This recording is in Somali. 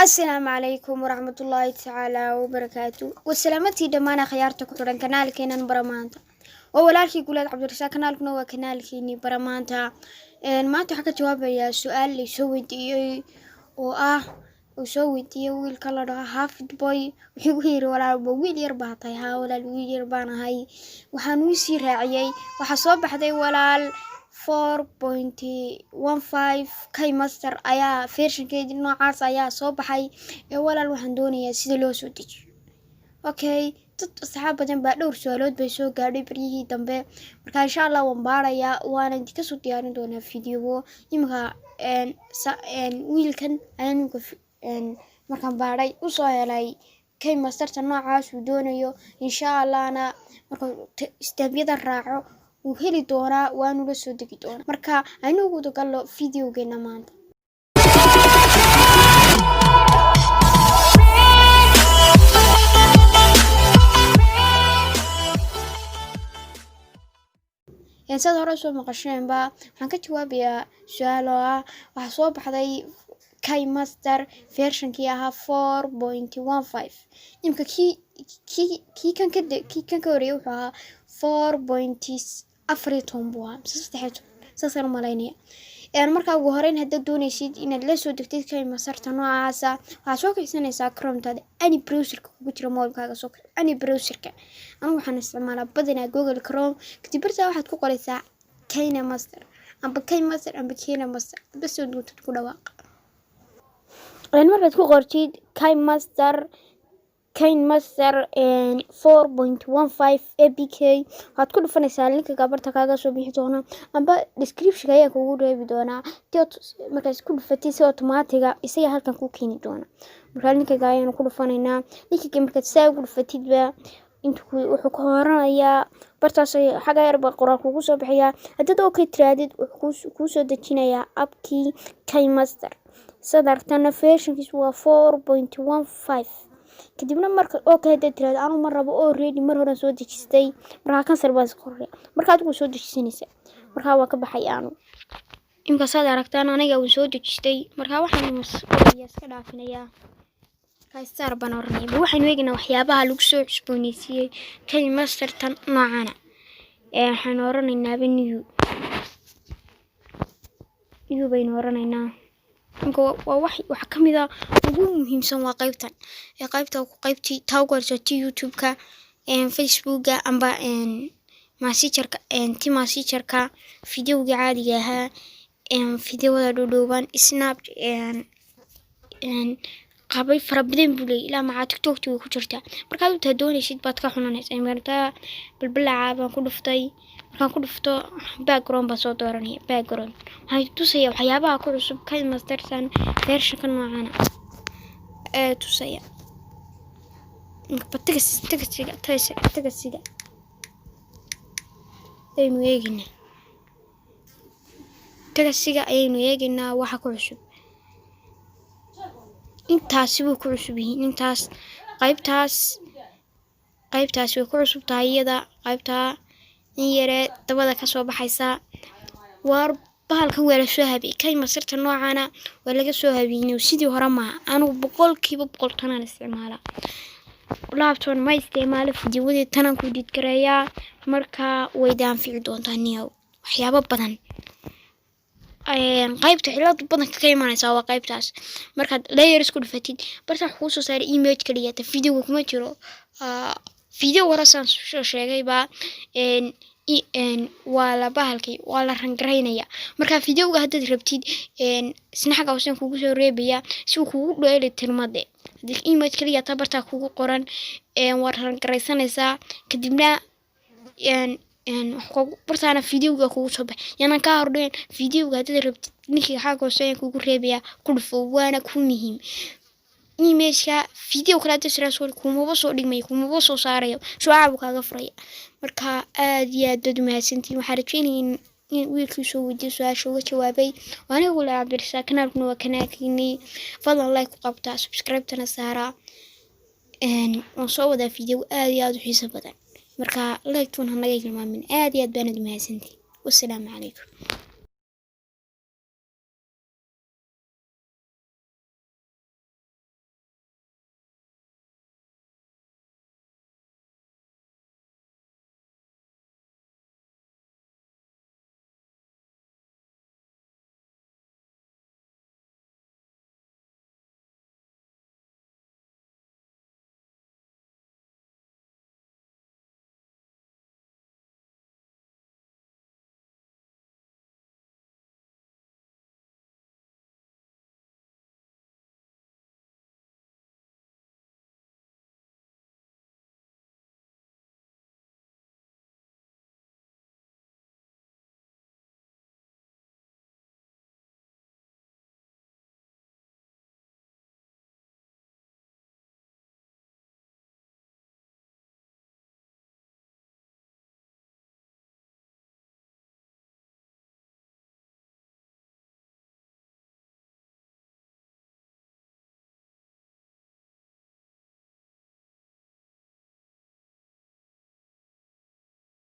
السلام عليكم ورحمة الله تعالى وبركاته والسلامتي دمانا خيارتك طولان كنالكينا برمانتا وولالكي قولاد عبد الرساق كنالكنا وكنالكيني برمانتا ما تحكى جواب يا سؤال اللي سويتي وسويتي ويلكالر حافظ بوي وحيوهير ولا ويل يرباطي ها ولا الويل يربانا هاي وحانويسي راعيي وحصوب حدي ولا 4.15 كاي ماستر ayaa version-keedii noocaas ayaa soo baxay walaal waxaan doonayaa sida loo soo dejiyo okay dad asxaab badan baa dhowr su'aalood bay soo gaadhay bariyihii dambe marka insha Allah waan baarayaa waana idinka soo diyaarin doonaa video imika wiilkan ayaan markaan baaray u soo helay kay masterta noocaas uu doonayo insha Allahna marka step-yada raaco وهلي دورا وانو لسو دقي دورا مركا aynu gudo gallo videogeena maanta sad hore soo maqasheenba waxaan ka jawaabayaa su'aalo waxa soo baxday kay master version-kii ahaa 4.15 imka kii kan ka horeeyay wuxuu ahaa 4.14 buu ahaa saasaan u malaynaya markaa ugu horeyn haddaad doonaysid inaad la soo degtid kay masterta noocaasa waxaad soo kicsanaysaa Chrome-taada any browser-ka kugu jira mobilkaaga soo kic any browser-ka anigu waxaan isticmaalaa badanaa Google Chrome kadib bartaa waxaad ku qoraysaa kayna master amba kay master amba kayna master bas soo degtid ku dhawaaq markaad ku qortid kay master 4.15 APK waxaad ku dhufanaysaa linka gabarta kaaga soo bixi doona amba description ayaa kugu reebi doona markaad ku dhufatid si automatic ah isaga halkan ku keeni doona marka linka ayaan ku dhufanaynaa linka markaad saa ugu dhufatid wuxuu ku horanayaa bartaas xaga yar baa qoraal kugu soo bixiyaa haddaad okay tiraadid wuxuu ku soo dejinayaa appkii kay master sadartana version-kiisu waa 4.15 kadibna marka okay haddaad tiraado anu mar rabo already mar hore soo dejistay markaa cancel baan qoraya markaad ugu soo dejisanaysa markaa waa ka baxay aanu imka saad aragtaan aniga uu soo dejistay markaa waxaan iska dhaafinayaa kaystar baan oranay waxaan weegnaa waxyaabaha lagu soo cusboonaysiiyay kay master tan noocana waxaan oranaynaa new baynu oranaynaa wax kamid ah ugu muhiimsan waa qaybtii taageerta YouTube-ka Facebook-ga amba messenger-ka video-ga caadiga ah video-da dhowdhowban snap qabay farabadan buu leeyahay ilaa maca TikTok ku jirta markaad u doonaysid baad ka xunanaysaa markaa balbalaaca baan ku dhuftay markaan ku dhufto background baa soo dooranaya background waxay tusaya waxyaabaha ku cusub kay mastertan version-ka noocana tusaya tagasiga ayaynu eegaynaa waxa ku cusub intaasi way ku cusub yihiin intaas qaybtaas way ku cusub tahay iyada qaybtaa in yare dabada ka soo baxaysa war bahalkan waa la soo habiyay kay masterta noocana waa laga soo habiyay sidii hore ma anigu 100% tanaan isticmaalaa laptop ma isticmaalo fiidiyowadii tanan ku edit gareeyaa marka way daanfici doontaa niyow waxyaabo badan qaybta xilad badan ka imaanaysa waa qaybtaas markaad layer isku dhufatid barta wuxuu soo saaray image kaliya ta video kuma jiro video warasaan soo sheegay ba waa la bahalkay waa la rangareynaya marka video-ga haddaad rabtid isna xaga hoosan kugu soo reebaya si uu kugu dheeli tirmade hadii image kaliya ta barta kugu qoran waa rangareysanaysaa kadibna bartaana video-ga kugu soo baxay yana ka hordeen video-ga haddaad rabtid ninka xaga hoosan kugu reebaya ku dhufo waana ku muhiim image-ka video kala dasra soo kuma soo dhigmay kuma soo saarayo shucaabu kaaga furaya marka aad iyo aad u mahadsantiin waxaan rajaynayaa in wiilkii soo weydiiyay su'aasha uga jawaabay waana ugu Cabdi Rasaaq kanaalkuna waa kanaalkiini fadlan like ku qabta subscribe-tana saara waan soo wadaa video aad iyo aad u xiiso badan marka like-tuna naga hilmaamin aad iyo aad baan u mahadsantiin wassalaamu calaykum